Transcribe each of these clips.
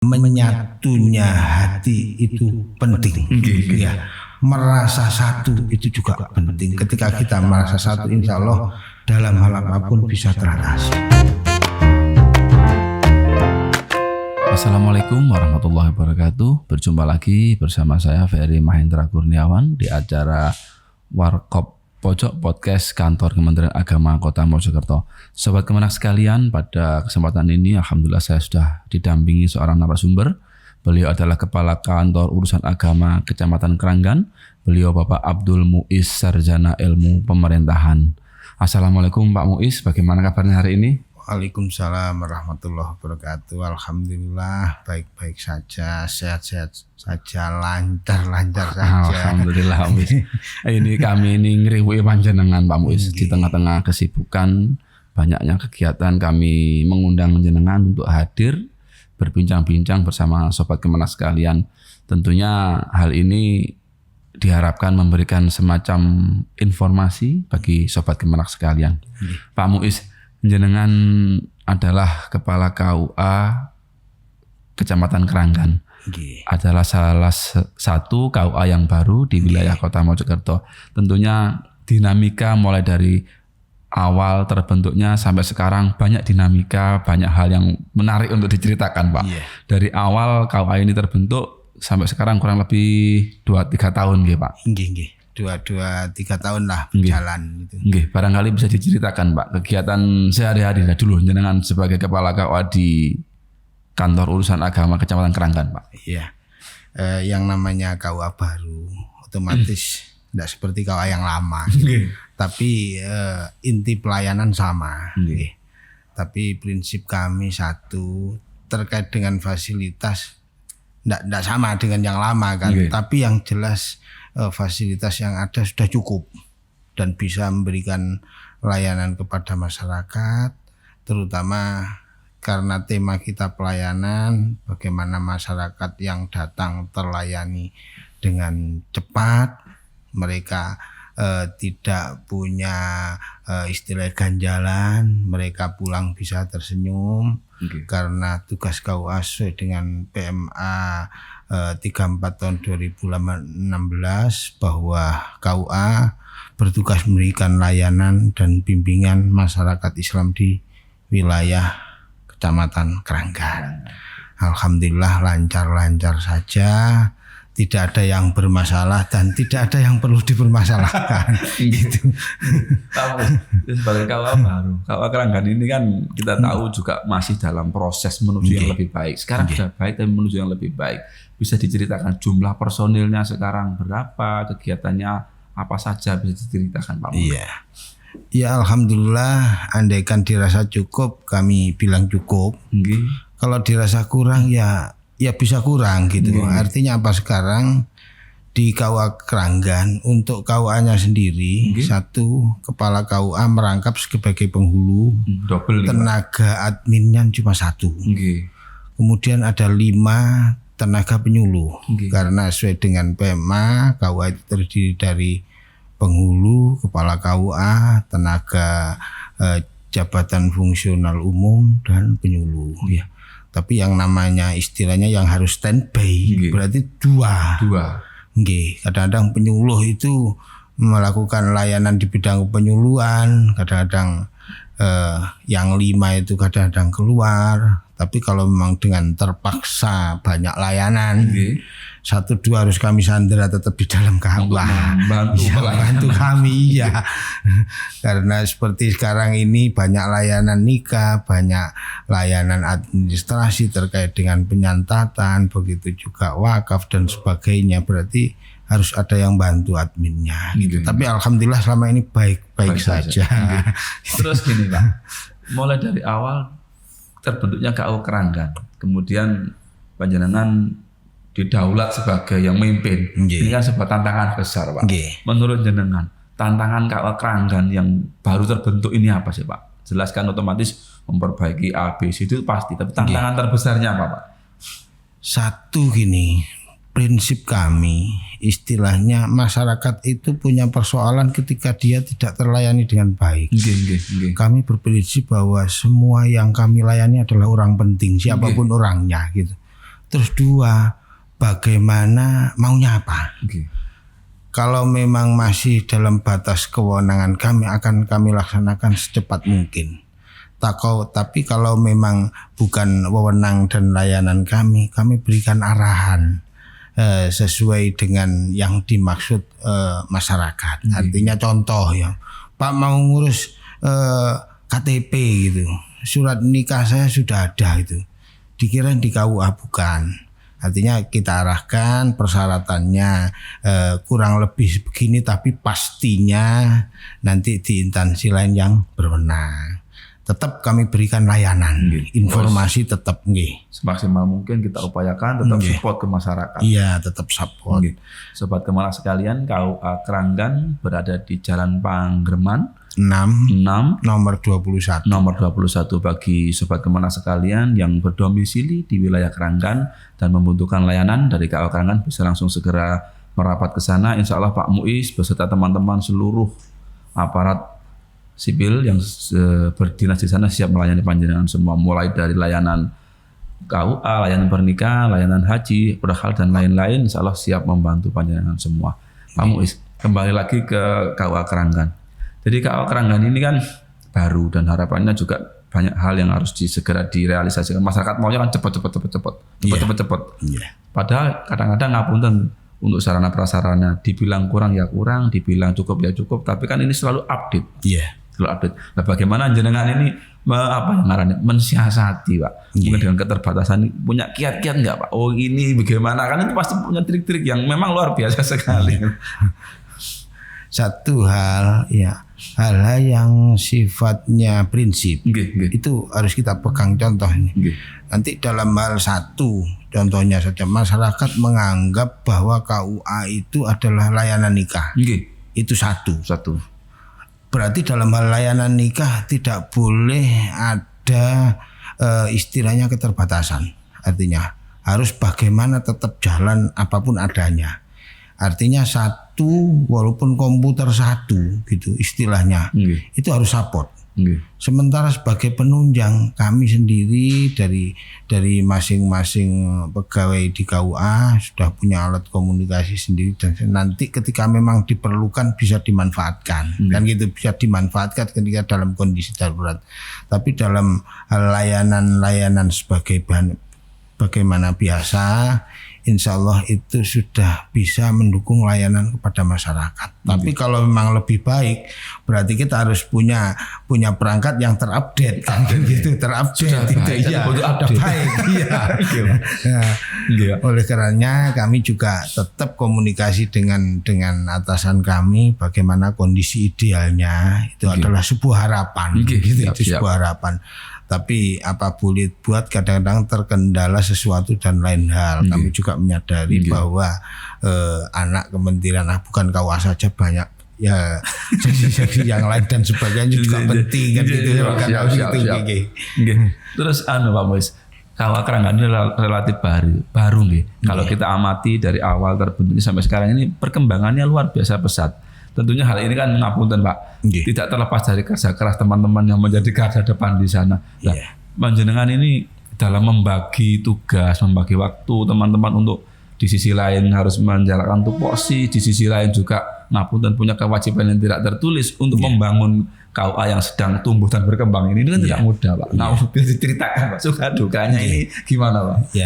menyatunya hati itu penting. Ya, merasa satu itu juga penting. Ketika kita merasa satu, insya Allah dalam hal apapun bisa teratasi. Assalamualaikum warahmatullahi wabarakatuh. Berjumpa lagi bersama saya Ferry Mahendra Kurniawan di acara Warkop Pojok Podcast Kantor Kementerian Agama Kota Mojokerto. Sobat Kemenak sekalian, pada kesempatan ini alhamdulillah saya sudah didampingi seorang narasumber. Beliau adalah Kepala Kantor Urusan Agama Kecamatan Kranggan. Beliau Bapak Abdul Muiz, Sarjana Ilmu Pemerintahan. Assalamualaikum Pak Muiz, bagaimana kabarnya hari ini? Waalaikumsalam warahmatullahi wabarakatuh. Alhamdulillah baik-baik saja, sehat-sehat saja, lancar-lancar saja. Alhamdulillah Muiz. Ini kami ini ngriwuhi panjenengan Pak Muiz di tengah-tengah kesibukan, banyaknya kegiatan, kami mengundang jenengan untuk hadir berbincang-bincang bersama sobat Kemenak sekalian. Tentunya hal ini diharapkan memberikan semacam informasi bagi sobat Kemenak sekalian. Pak Muiz, jenengan adalah Kepala KUA Kecamatan Kranggan. Adalah salah satu KUA yang baru di wilayah Kota Mojokerto. Tentunya dinamika mulai dari awal terbentuknya sampai sekarang banyak dinamika, banyak hal yang menarik untuk diceritakan Pak. Dari awal KUA ini terbentuk sampai sekarang kurang lebih 2-3 tahun nggih Pak. Nggih. 2-3 tahun lah berjalan gitu. Nggih, barangkali bisa diceritakan Pak kegiatan sehari-hari dulu jenengan sebagai Kepala KUA di Kantor Urusan Agama Kecamatan Kranggan Pak. Iya. Yang namanya KUA baru otomatis tidak seperti KUA yang lama. Tapi inti pelayanan sama. Tapi prinsip kami satu, terkait dengan fasilitas tidak sama dengan yang lama kan. Tapi yang jelas fasilitas yang ada sudah cukup dan bisa memberikan layanan kepada masyarakat, terutama karena tema kita pelayanan, bagaimana masyarakat yang datang terlayani dengan cepat, mereka tidak punya istilah ganjalan, mereka pulang bisa tersenyum. Karena tugas KUA sesuai dengan PMA 34 tahun 2016 bahwa KUA bertugas memberikan layanan dan bimbingan masyarakat Islam di wilayah Kecamatan Kranggan. Alhamdulillah lancar-lancar saja. Tidak ada yang bermasalah dan tidak ada yang perlu dipermasalahkan. Gitu. Sebagai KUA baru, KUA Kranggan ini kan kita tahu juga masih dalam proses menuju yang lebih baik. Sekarang sudah baik tapi menuju yang lebih baik. Bisa diceritakan jumlah personilnya sekarang berapa, kegiatannya apa saja, bisa diceritakan Pak? Iya. Ya alhamdulillah, andaikan dirasa cukup kami bilang cukup. Kalau dirasa kurang ya bisa kurang gitu. Artinya apa sekarang di KUA Kranggan untuk KUA-nya sendiri satu kepala KUA merangkap sebagai penghulu, tenaga adminnya cuma 1. Kemudian ada 5 tenaga penyuluh karena sesuai dengan PMA KUA itu terdiri dari penghulu, kepala KUA, tenaga jabatan fungsional umum dan penyuluh. Tapi yang namanya istilahnya yang harus standby berarti 2. Kadang-kadang penyuluh itu melakukan layanan di bidang penyuluhan, kadang-kadang yang 5 itu kadang-kadang keluar. Tapi kalau memang dengan terpaksa banyak layanan, 1-2 harus kami sandera tetap di dalam KUA. Bantu kami ya. Karena seperti sekarang ini banyak layanan nikah, banyak layanan administrasi terkait dengan penyantatan, begitu juga wakaf dan sebagainya. Berarti harus ada yang bantu adminnya. Gitu. Tapi alhamdulillah selama ini baik-baik saja. Terus gini Pak, mulai dari awal terbentuknya KUA Kranggan, kemudian panjenengan didaulat sebagai yang memimpin. Ini kan sebuah tantangan besar Pak. Menurut jenengan, tantangan KUA Kranggan yang baru terbentuk ini apa sih Pak? Jelaskan, otomatis memperbaiki ABC itu pasti, tapi tantangan terbesarnya apa Pak? Satu gini, prinsip kami, istilahnya masyarakat itu punya persoalan ketika dia tidak terlayani dengan baik. Kami berprinsip bahwa semua yang kami layani adalah orang penting, siapapun orangnya gitu. Terus dua, bagaimana maunya apa? Kalau memang masih dalam batas kewenangan kami, akan kami laksanakan secepat mungkin. Tapi kalau memang bukan wewenang dan layanan kami berikan arahan sesuai dengan yang dimaksud masyarakat. Artinya contoh ya, Pak mau ngurus KTP gitu, surat nikah saya sudah ada itu, dikira di KUA bukan. Artinya kita arahkan persyaratannya kurang lebih begini, tapi pastinya nanti di instansi lain yang berwenang. Tetap kami berikan layanan, informasi tetap semaksimal mungkin kita upayakan tetap support ke masyarakat. Iya, tetap support. Sobat Kemenang sekalian, KUA Kranggan berada di Jalan Panggreman 6 nomor 21. Nomor 21 bagi Sobat Kemenang sekalian yang berdomisili di wilayah Kranggan dan membutuhkan layanan dari KUA Kranggan bisa langsung segera merapat ke sana. Insya Allah Pak Muiz beserta teman-teman seluruh aparat sipil yang berdinas di sana siap melayani panjenengan semua, mulai dari layanan KUA, layanan pernikahan, layanan haji, berhal dan lain-lain. Insya Allah siap membantu panjenengan semua. Pak Muiz, kembali lagi ke KUA Kranggan. Jadi KUA Kranggan ini kan baru dan harapannya juga banyak hal yang harus segera direalisasikan. Masyarakat maunya kan cepat. Padahal kadang-kadang ngapunten untuk sarana prasarana, dibilang kurang ya kurang, dibilang cukup ya cukup, tapi kan ini selalu update. Selalu update. Nah, bagaimana jenengan ini mensiasati, Pak? Mungkin dengan keterbatasan punya kiat-kiat enggak, Pak? Oh, ini bagaimana? Kan itu pasti punya trik-trik yang memang luar biasa sekali. Satu hal hal-hal yang sifatnya prinsip itu harus kita pegang contohnya. Nanti dalam hal satu, contohnya saja masyarakat menganggap bahwa KUA itu adalah layanan nikah. Itu satu. Berarti dalam hal layanan nikah tidak boleh ada istilahnya keterbatasan. Artinya harus bagaimana tetap jalan apapun adanya. Artinya satu, walaupun komputer satu gitu istilahnya, itu harus support. Sementara sebagai penunjang kami sendiri dari masing-masing pegawai di KUA sudah punya alat komunikasi sendiri dan nanti ketika memang diperlukan bisa dimanfaatkan. Kan gitu, bisa dimanfaatkan ketika dalam kondisi darurat. Tapi dalam hal layanan sebagai bagaimana biasa, insya Allah itu sudah bisa mendukung layanan kepada masyarakat. Tapi kalau memang lebih baik, berarti kita harus punya perangkat yang terupdate, kan gitu, terupdate itu ya, udah baik. Oleh karenanya kami juga tetap komunikasi dengan atasan kami, bagaimana kondisi idealnya itu adalah sebuah harapan, sebuah harapan. Tapi apa boleh buat, kadang-kadang terkendala sesuatu dan lain hal. Kami juga menyadari bahwa anak kementerian bukan KUA saja banyak ya jadi yang lain dan sebagainya juga penting kan gitu. Terus Pak Muiz, KUA Kranggan ini relatif baru nih. Kalau kita amati dari awal terbentuknya sampai sekarang ini perkembangannya luar biasa pesat. Tentunya hal ini kan ngapunten Pak, tidak terlepas dari kerja keras teman-teman yang menjadi garda depan di sana. Nah, panjenengan ini dalam membagi tugas, membagi waktu teman-teman untuk di sisi lain harus menjalankan tupoksi, di sisi lain juga ngapunten punya kewajiban yang tidak tertulis untuk membangun KUA yang sedang tumbuh dan berkembang ini kan tidak mudah, Pak. Nah, bisa diceritakan Pak, suka dukanya ini gimana, Pak?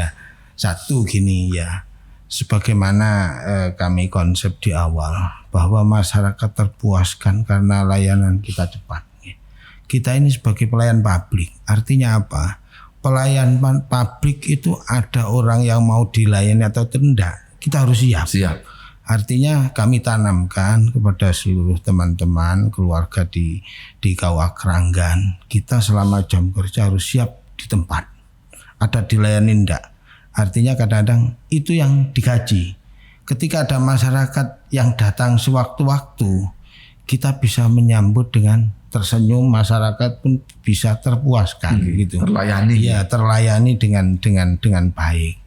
Satu gini sebagaimana kami konsep di awal bahwa masyarakat terpuaskan karena layanan kita cepat. Kita ini sebagai pelayan publik, artinya apa? Pelayan publik itu ada orang yang mau dilayani atau tidak, kita harus siap. Artinya kami tanamkan kepada seluruh teman-teman keluarga di KUA Kranggan, kita selama jam kerja harus siap di tempat. Ada dilayani enggak? Artinya kadang-kadang itu yang digaji. Ketika ada masyarakat yang datang sewaktu-waktu, kita bisa menyambut dengan tersenyum, masyarakat pun bisa terpuaskan gitu. Terlayani dengan baik.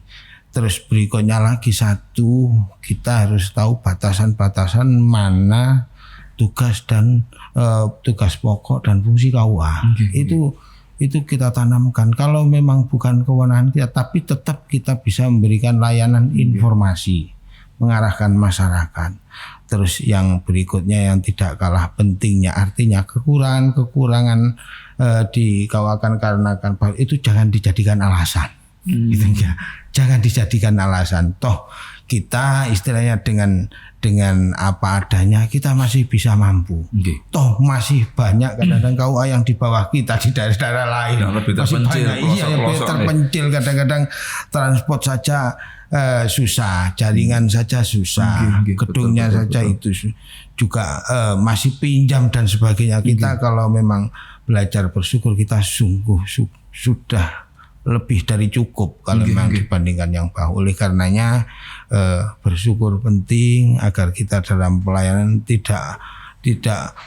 Terus berikutnya lagi satu, kita harus tahu batasan-batasan mana tugas dan tugas pokok dan fungsi KUA. itu kita tanamkan. Kalau memang bukan kewenangan kita, tapi tetap kita bisa memberikan layanan informasi, mengarahkan masyarakat. Terus yang berikutnya yang tidak kalah pentingnya, artinya kekurangan di kawakan karenakan itu jangan dijadikan alasan. Gitu ya. Jangan dijadikan alasan. Toh kita istilahnya dengan apa adanya kita masih bisa mampu. Toh masih banyak kadang-kadang KUA yang di bawah kita di daerah-daerah lain. Yang lebih masih terpencil, banyak yang lebih terpencil. Kadang-kadang transport saja susah, jaringan saja susah, gedungnya betul, saja itu juga masih pinjam dan sebagainya. Kita kalau memang belajar bersyukur kita sungguh sudah lebih dari cukup kalau memang dibandingkan yang bawah. Oleh karenanya bersyukur penting agar kita dalam pelayanan tidak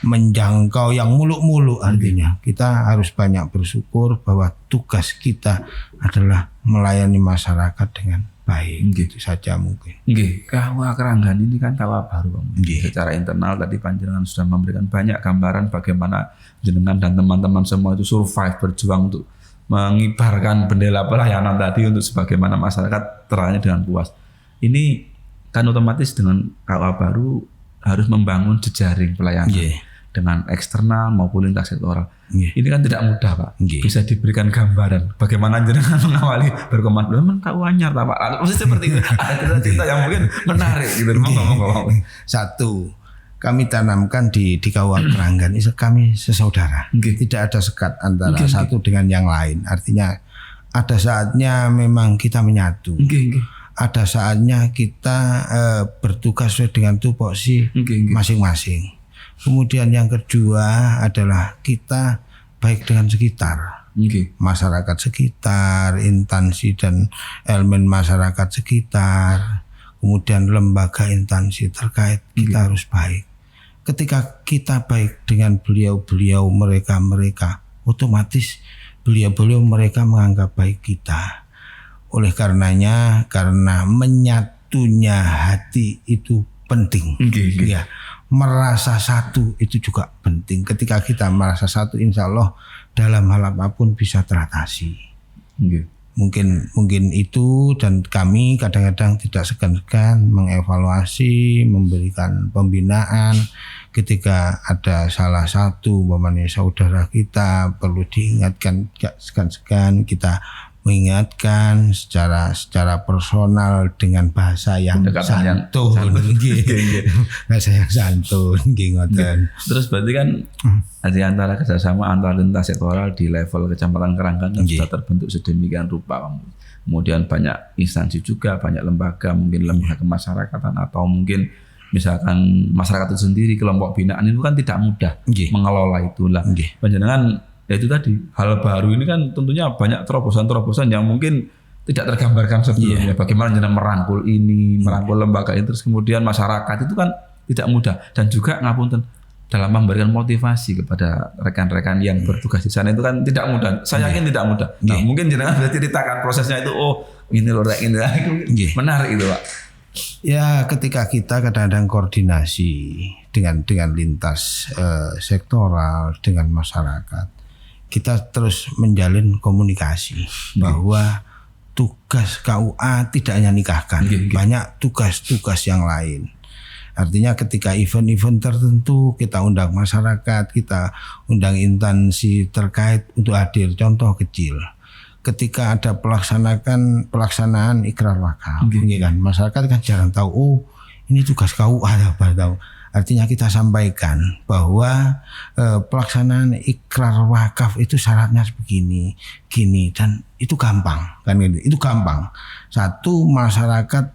menjangkau yang muluk-muluk. Artinya kita harus banyak bersyukur bahwa tugas kita adalah melayani masyarakat dengan baik. Gitu saja mungkin. KUA Keranggan ini kan KUA baru, Bang. Secara internal tadi panjenengan sudah memberikan banyak gambaran bagaimana jenengan dan teman-teman semua itu survive, berjuang untuk mengibarkan bendera pelayanan tadi untuk sebagaimana masyarakat terlayani dengan puas. Ini kan otomatis dengan KUA baru harus membangun jejaring pelayanan dengan eksternal maupun lintas sektoral. Ini kan tidak mudah, Pak. Bisa diberikan gambaran bagaimana jenengan mengawali berkembang. Memang KUA anyar, Pak. Maksudnya seperti itu. Ada cerita yang mungkin menarik gitu. Satu, kami tanamkan di KUA Keranggan kami sesaudara. Tidak ada sekat antara satu dengan yang lain. Artinya ada saatnya memang kita menyatu. Ada saatnya kita bertugas sesuai dengan tupoksi masing-masing. Kemudian yang kedua adalah kita baik dengan sekitar. Masyarakat sekitar, instansi dan elemen masyarakat sekitar, kemudian lembaga instansi terkait, kita harus baik. Ketika kita baik dengan beliau-beliau mereka, otomatis beliau-beliau mereka menganggap baik kita. Oleh karenanya, karena menyatunya hati itu penting. Ya, merasa satu itu juga penting. Ketika kita merasa satu, insya Allah dalam hal apapun bisa teratasi. Mungkin itu, dan kami kadang-kadang tidak segan-segan mengevaluasi, memberikan pembinaan ketika ada salah satu umpamanya saudara kita perlu diingatkan, tidak segan-segan kita mengingatkan secara personal dengan bahasa yang santun. Bahasa yang santun. Terus berarti kan di antara kerjasama antar lintas sektoral di level Kecamatan Keranggan kan sudah terbentuk sedemikian rupa. Kemudian banyak instansi juga, banyak lembaga, mungkin lembaga kemasyarakatan atau mungkin misalkan masyarakat itu sendiri, kelompok binaan itu kan tidak mudah mengelola itulah. Panjenengan ya itu tadi, hal baru ini kan tentunya banyak terobosan-terobosan yang mungkin tidak tergambarkan sebelumnya. Bagaimana jenengan merangkul ini, merangkul lembaga ini, terus kemudian masyarakat itu kan tidak mudah. Dan juga ngapunten dalam memberikan motivasi kepada rekan-rekan yang bertugas di sana itu kan tidak mudah. Saya yakin tidak mudah. Nah, mungkin jenengan bisa ceritakan prosesnya itu. Oh, ini loh, ini menarik itu, Pak. Ya, ketika kita kadang-kadang koordinasi dengan lintas sektoral dengan masyarakat, kita terus menjalin komunikasi bahwa tugas KUA tidak hanya nikahkan, banyak tugas-tugas yang lain. Artinya ketika event-event tertentu kita undang masyarakat, kita undang instansi terkait untuk hadir. Contoh kecil, ketika ada pelaksanaan ikrar wakaf, kan masyarakat kan jarang tahu. Oh, ini tugas KUA, baru tahu. Artinya kita sampaikan bahwa pelaksanaan ikrar wakaf itu syaratnya begini, dan itu gampang, kan gitu. Itu gampang. Satu, masyarakat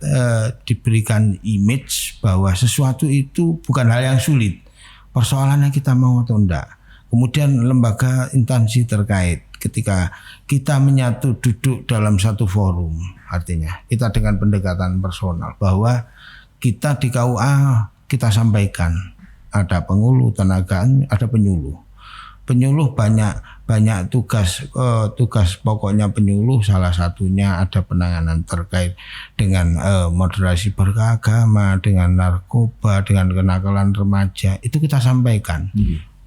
diberikan image bahwa sesuatu itu bukan hal yang sulit. Persoalannya kita mau atau enggak. Kemudian lembaga instansi terkait ketika kita menyatu duduk dalam satu forum, artinya kita dengan pendekatan personal bahwa kita di KUA kita sampaikan ada pengulu tenaga, ada penyuluh. Penyuluh banyak tugas pokoknya penyuluh, salah satunya ada penanganan terkait dengan moderasi beragama, dengan narkoba, dengan kenakalan remaja. Itu kita sampaikan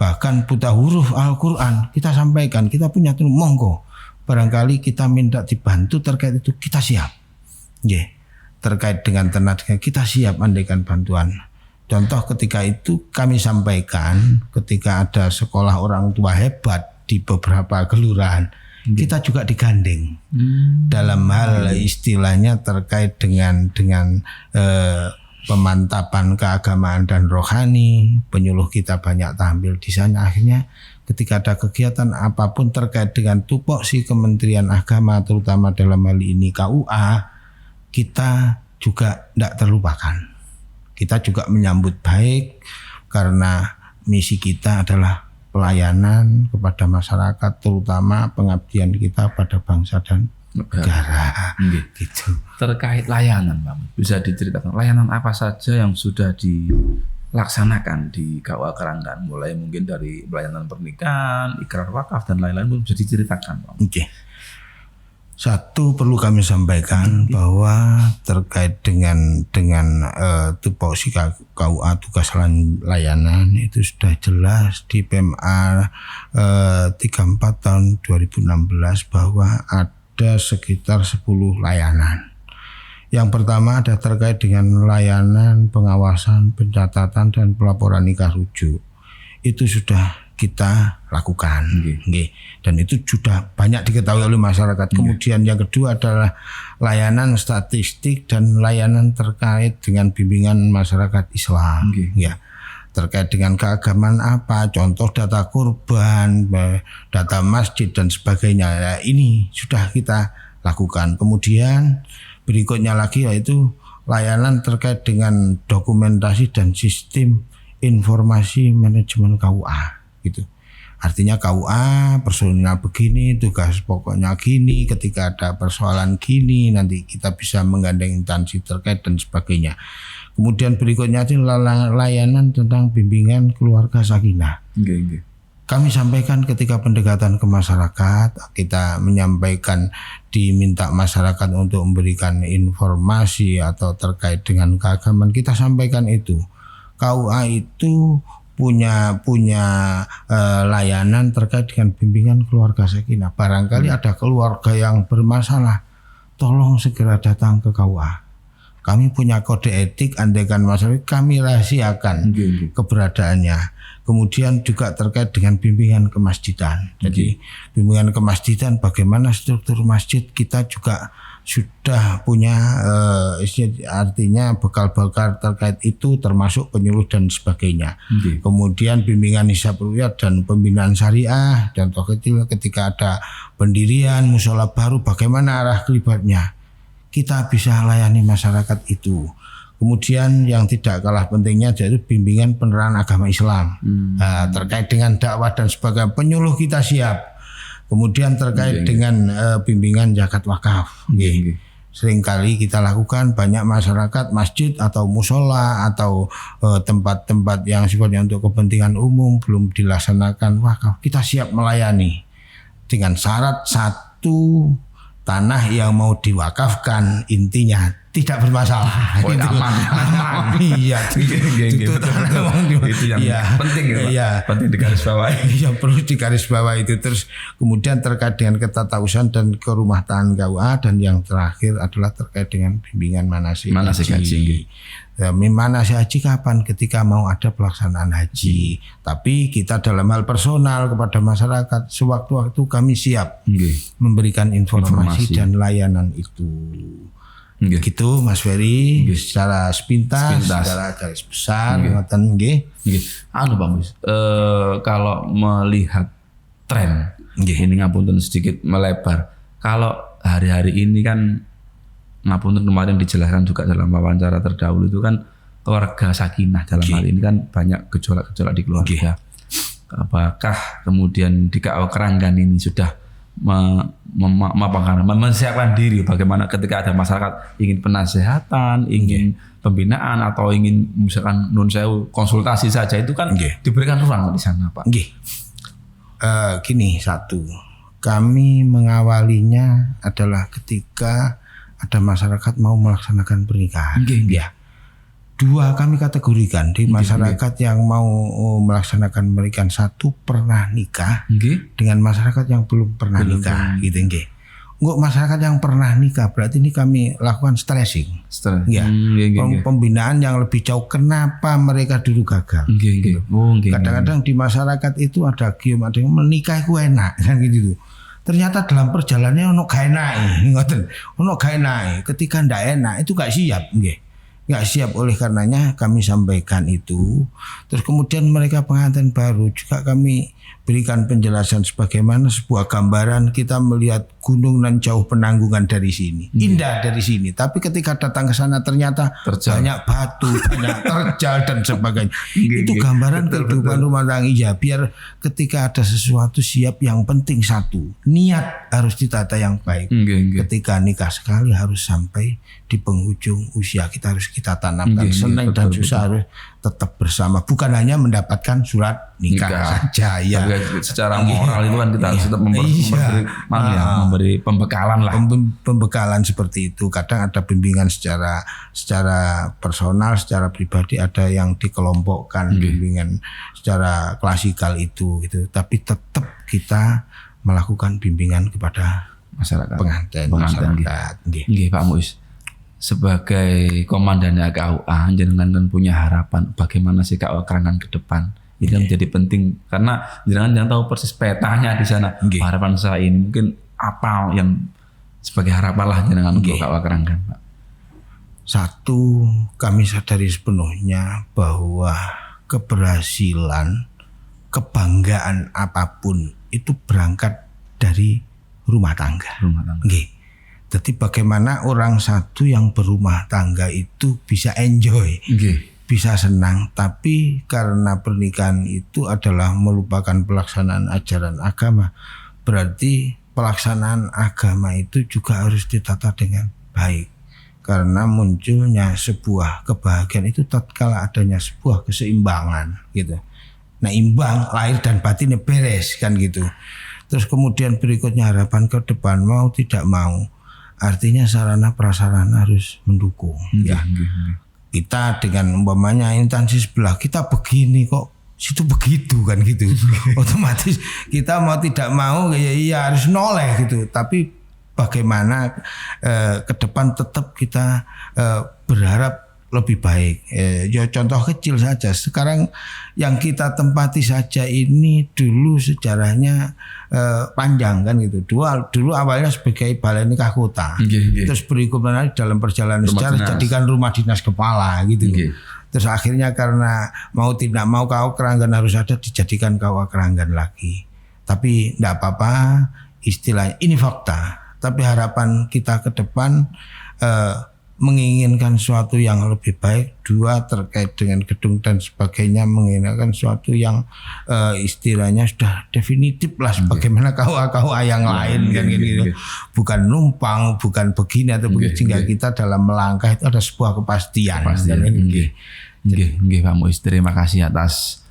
bahkan buta huruf Al-Quran kita sampaikan, kita punya tuh monggo. Barangkali kita minta dibantu terkait itu, kita siap. Terkait dengan tenaga kita siap andaikan bantuan. Contoh ketika itu kami sampaikan ketika ada sekolah orang tua hebat di beberapa kelurahan, kita juga digandeng dalam hal istilahnya terkait dengan pemantapan keagamaan dan rohani. Penyuluh kita banyak tampil di sana. Akhirnya ketika ada kegiatan apapun terkait dengan tupoksi Kementerian Agama, terutama dalam hal ini KUA, kita juga tidak terlupakan. Kita juga menyambut baik karena misi kita adalah pelayanan kepada masyarakat, terutama pengabdian kita pada bangsa dan negara. Gitu. Terkait layanan, Pak, bisa diceritakan layanan apa saja yang sudah dilaksanakan di KUA Keranggan, mulai mungkin dari pelayanan pernikahan, ikrar wakaf dan lain-lain, pun bisa diceritakan, Pak. Satu perlu kami sampaikan bahwa terkait dengan tupoksi KUA tugas layanan itu sudah jelas di PMA 34 tahun 2016 bahwa ada sekitar 10 layanan. Yang pertama ada terkait dengan layanan pengawasan, pencatatan dan pelaporan nikah rujuk. Itu sudah kita lakukan, dan itu sudah banyak diketahui oleh masyarakat. Kemudian yang kedua adalah layanan statistik dan layanan terkait dengan bimbingan masyarakat Islam, terkait dengan keagamaan apa, contoh data kurban, data masjid dan sebagainya. Ini sudah kita lakukan. Kemudian berikutnya lagi yaitu layanan terkait dengan dokumentasi dan sistem informasi manajemen KUA. Gitu. Artinya KUA personilnya begini, tugas pokoknya gini, ketika ada persoalan gini nanti kita bisa menggandeng instansi terkait dan sebagainya. Kemudian berikutnya itu layanan tentang bimbingan keluarga sakinah. Kami sampaikan ketika pendekatan ke masyarakat, kita menyampaikan diminta masyarakat untuk memberikan informasi atau terkait dengan keagamaan, kita sampaikan itu. KUA itu punya layanan terkait dengan bimbingan keluarga sakinah. Barangkali ada keluarga yang bermasalah, tolong segera datang ke KUA. Kami punya kode etik, andaikan masyarakat kami rahasiakan keberadaannya. Kemudian juga terkait dengan bimbingan kemasjidan. Jadi bimbingan kemasjidan, bagaimana struktur masjid, kita juga sudah punya artinya bekal-bekal terkait itu, termasuk penyuluh dan sebagainya. Kemudian bimbingan hisab ruqyah dan pembinaan syariah. Contoh kecil ketika ada pendirian musola baru, bagaimana arah kelibatnya, kita bisa layani masyarakat itu. Kemudian yang tidak kalah pentingnya yaitu bimbingan penerapan agama Islam. Terkait dengan dakwah dan sebagainya, penyuluh kita siap. Kemudian terkait dengan bimbingan zakat wakaf, seringkali kita lakukan. Banyak masyarakat masjid atau musola atau tempat-tempat yang sifatnya untuk kepentingan umum belum dilaksanakan wakaf, kita siap melayani dengan syarat satu, tanah yang mau diwakafkan intinya tidak bermasalah. Oh, aman. Iya, itu yang penting ya, penting digarisbawahi. Yang perlu digarisbawahi itu. Terus kemudian terkait dengan ketatausahaan dan kerumah tahan KUA, dan yang terakhir adalah terkait dengan bimbingan manasik haji. Manasik haji kapan? Ketika mau ada pelaksanaan haji. Tapi kita dalam hal personal kepada masyarakat, sewaktu-waktu kami siap memberikan informasi dan layanan itu. Gitu Mas Ferry, secara sepintas, secara garis besar, ngoten nggih. Pak Mus, kalau melihat tren, ini ngapunten sedikit melebar. Kalau hari-hari ini kan, ngapunten kemarin dijelaskan juga dalam wawancara terdahulu itu kan keluarga sakinah, dalam hal ini kan banyak gejolak-gejolak di keluarga. Apakah kemudian di KUA Keranggan ini sudah mempersiapkan diri bagaimana ketika ada masyarakat ingin penasehatan, ingin pembinaan atau ingin misalkan nun sewu konsultasi saja, itu kan diberikan ruang di sana, Pak. Gini, satu, kami mengawalinya adalah ketika ada masyarakat mau melaksanakan pernikahan. 2 kami kategorikan di masyarakat yang mau melaksanakan pernikahan, 1 pernah nikah dengan masyarakat yang belum pernah nikah gitu nggih. Untuk masyarakat yang pernah nikah berarti ini kami lakukan stressing. Ya. Pembinaan yang lebih jauh kenapa mereka dulu gagal. Gitu. Kadang-kadang di masyarakat itu ada gium, ada yang menikah itu enak kan gitu. Ternyata dalam perjalanannya ono gak enak, ngoten. Ono gak enak. Ketika ndak enak itu gak siap nggih. Nggak siap, oleh karenanya kami sampaikan itu. Terus kemudian mereka pengantin baru juga kami berikan penjelasan sebagaimana sebuah gambaran kita melihat gunung nan jauh penanggungan dari sini, indah dari sini, tapi ketika datang ke sana ternyata banyak batu, banyak terjal dan sebagainya. Itu gambaran kehidupan rumah tangga. Ya biar ketika ada sesuatu siap, yang penting 1 niat harus ditata yang baik. Ketika nikah sekali harus sampai di penghujung usia kita harus kita tanamkan senang dan susah harus tetap bersama, bukan hanya mendapatkan surat nikah saja ya. Secara moral itu kan kita harus tetap memberi pembekalan lah. Pembekalan seperti itu. Kadang ada bimbingan secara personal, secara pribadi, ada yang dikelompokkan bimbingan secara klasikal itu gitu. Tapi tetap kita melakukan bimbingan kepada masyarakat, pengantin. Nggih Pak Muiz. Sebagai komandannya KUA, jenengan kan punya harapan bagaimana sih KUA Keranggan ke depan. Ini menjadi penting karena jenengan tahu persis petanya di sana. Harapan saya ini mungkin apa yang sebagai harapan lah jenengan untuk KUA Keranggan, Pak. 1, kami sadari sepenuhnya bahwa keberhasilan, kebanggaan apapun itu berangkat dari rumah tangga. Jadi bagaimana orang satu yang berumah tangga itu bisa enjoy, bisa senang, tapi karena pernikahan itu adalah melupakan pelaksanaan ajaran agama, berarti pelaksanaan agama itu juga harus ditata dengan baik. Karena munculnya sebuah kebahagiaan itu tatkala adanya sebuah keseimbangan gitu. Nah, imbang lahir dan batinnya beres kan gitu. Terus kemudian berikutnya harapan ke depan, mau tidak mau, artinya sarana prasarana harus mendukung. Kita dengan umpamanya instansi sebelah kita begini kok situ begitu kan gitu. Otomatis kita mau tidak mau ya harus noleh gitu. Tapi bagaimana ke depan tetap kita berharap lebih baik. Ya contoh kecil saja. Sekarang yang kita tempati saja ini dulu sejarahnya panjang kan gitu. Dulu awalnya sebagai balai nikah kota. Terus berikutnya dalam perjalanan sejarah jadikan rumah dinas kepala gitu. Terus akhirnya karena mau tidak mau KUA Keranggan harus ada, dijadikan KUA Keranggan lagi. Tapi tidak apa-apa, istilahnya ini fakta. Tapi harapan kita ke depan menginginkan sesuatu yang lebih baik. 2, terkait dengan gedung dan sebagainya, menginginkan sesuatu yang istilahnya sudah definitif lah, sebagaimana KUA yang lain kan gitu. Bukan numpang, bukan begini atau begitu, sehingga kita dalam melangkah itu ada sebuah kepastian. Pak Muiz, terima kasih atas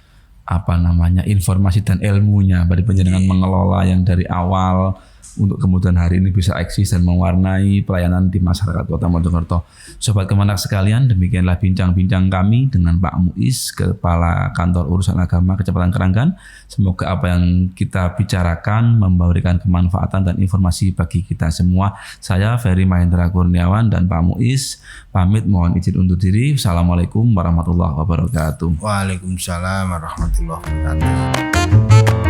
informasi dan ilmunya bagi penjenengan mengelola yang dari awal untuk kemudian hari ini bisa eksis dan mewarnai pelayanan di masyarakat Kota Mojokerto. Sobat Kemenak sekalian, demikianlah bincang-bincang kami dengan Pak Muiz, Kepala Kantor Urusan Agama Kecamatan Keranggan. Semoga apa yang kita bicarakan memberikan kemanfaatan dan informasi bagi kita semua. Saya Ferry Mahendra Kurniawan dan Pak Muiz pamit, mohon izin undur diri. Assalamualaikum warahmatullahi wabarakatuh. Waalaikumsalam warahmatullahi wabarakatuh.